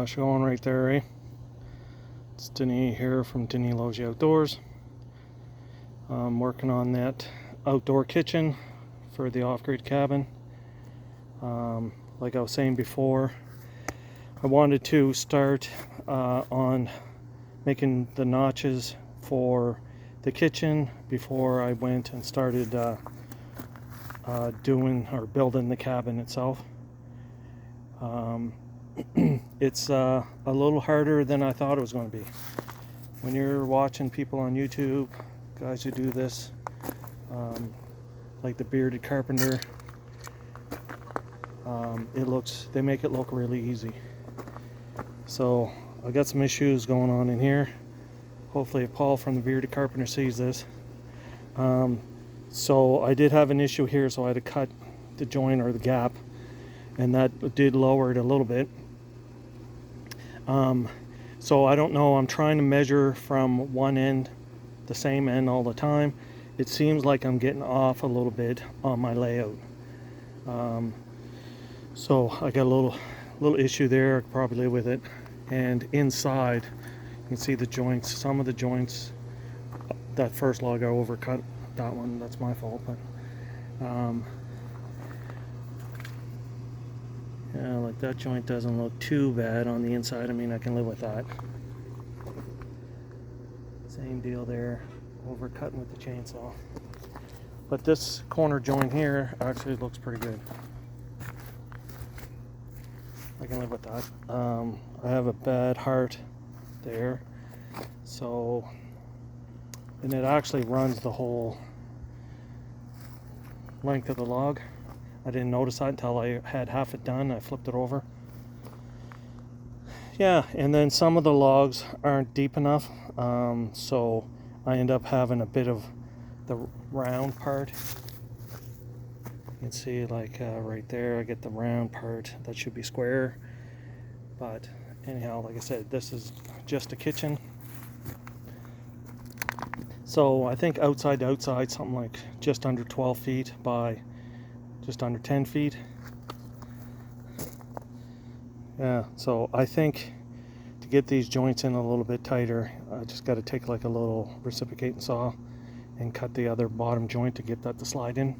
Showing right there, eh? It's Denis here from Denis Logie Outdoors. I'm working on that outdoor kitchen for the off-grid cabin. Like I was saying before, I wanted to start on making the notches for the kitchen before I went and started doing or building the cabin itself. It's a little harder than I thought it was going to be. When you're watching people on YouTube, guys who do this, like the Bearded Carpenter, they make it look really easy. So I got some issues going on in here. Hopefully if Paul from the Bearded Carpenter sees this. So I did have an issue here, so I had to cut the joint or the gap, and that did lower it a little bit. So I don't know, I'm trying to measure from one end, the same end all the time. It seems like I'm getting off a little bit on my layout. So I got a little issue there. I could probably live with it. And inside, you can see the joints. Some of the joints, that first log I overcut. That one, that's my fault. But yeah, like that joint doesn't look too bad on the inside. I mean, I can live with that. Same deal there, overcutting with the chainsaw. But this corner joint here actually looks pretty good. I can live with that. I have a bad heart there, so, and it actually runs the whole length of the log. I didn't notice that until I had half it done. I flipped it over. Yeah, and then some of the logs aren't deep enough, so I end up having a bit of the round part. You can see like right there, I get the round part that should be square. But anyhow, like I said, this is just a kitchen. So I think outside to outside, something like just under 12 feet by just under 10 feet. Yeah, so I think to get these joints in a little bit tighter, I just got to take like a little reciprocating saw and cut the other bottom joint to get that to slide in.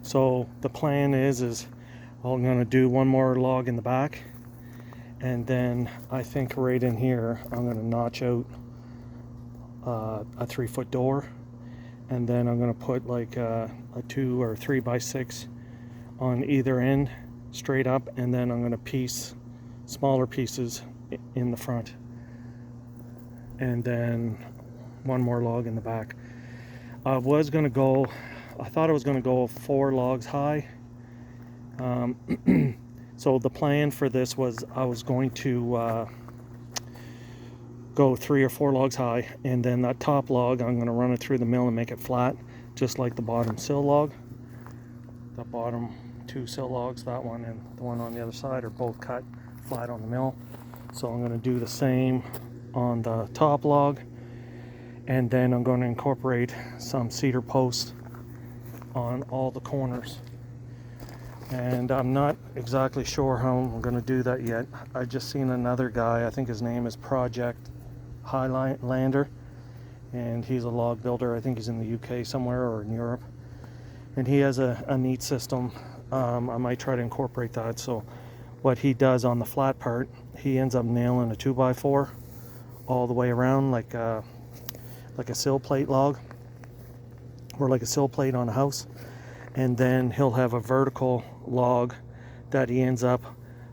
So the plan is I'm going to do one more log in the back, and then I think right in here I'm going to notch out a 3-foot door, and then I'm going to put like a 2 or 3 by 6 on either end straight up, and then I'm going to piece smaller pieces in the front, and then one more log in the back. I thought I was going to go 4 logs high. So the plan for this was I was going to go 3 or 4 logs high, and then that top log I'm going to run it through the mill and make it flat, just like the bottom sill log. The bottom 2 sill logs, that one and the one on the other side, are both cut flat on the mill. So I'm going to do the same on the top log, and then I'm going to incorporate some cedar posts on all the corners. And I'm not exactly sure how I'm going to do that yet. I just seen another guy, I think his name is Project Highlander, and he's a log builder. I think he's in the UK somewhere or in Europe, and he has a neat system. I might try to incorporate that. So what he does on the flat part, he ends up nailing a 2x4 all the way around, like a sill plate log, or like a sill plate on a house. And then he'll have a vertical log that he ends up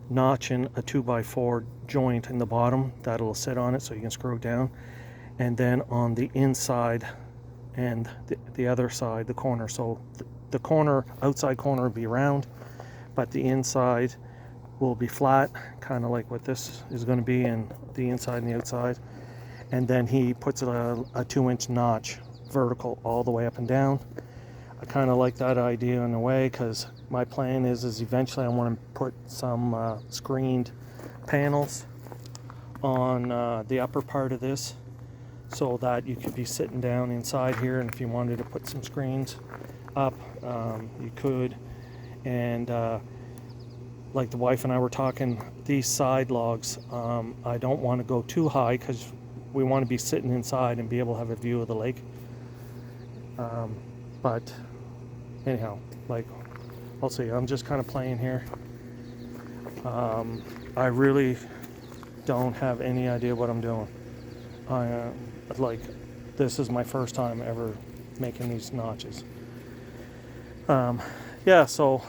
notching a 2x4 joint in the bottom that'll sit on it so you can screw it down. And then on the inside and the other side, the corner, so the corner, outside corner will be round, but the inside will be flat, kind of like what this is going to be, and the inside and the outside. And then he puts a 2-inch notch vertical all the way up and down. I kind of like that idea in a way, because my plan is eventually I want to put some screened panels on the upper part of this, so that you could be sitting down inside here, and if you wanted to put some screens up, you could. And like the wife and I were talking, these side logs, I don't want to go too high because we want to be sitting inside and be able to have a view of the lake. But anyhow, like, I'll see. I'm just kind of playing here. I really don't have any idea what I'm doing. Like, this is my first time ever making these notches. Yeah, so,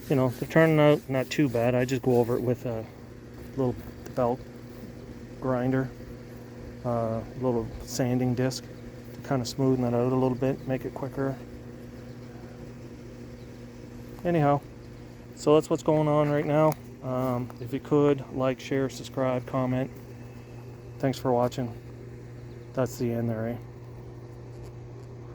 you know, they're turning out not too bad. I just go over it with a little belt grinder, little sanding disc to kind of smoothen that out a little bit, make it quicker. Anyhow, so that's what's going on right now. If you could, like, share, subscribe, comment. Thanks for watching. That's the end there, eh?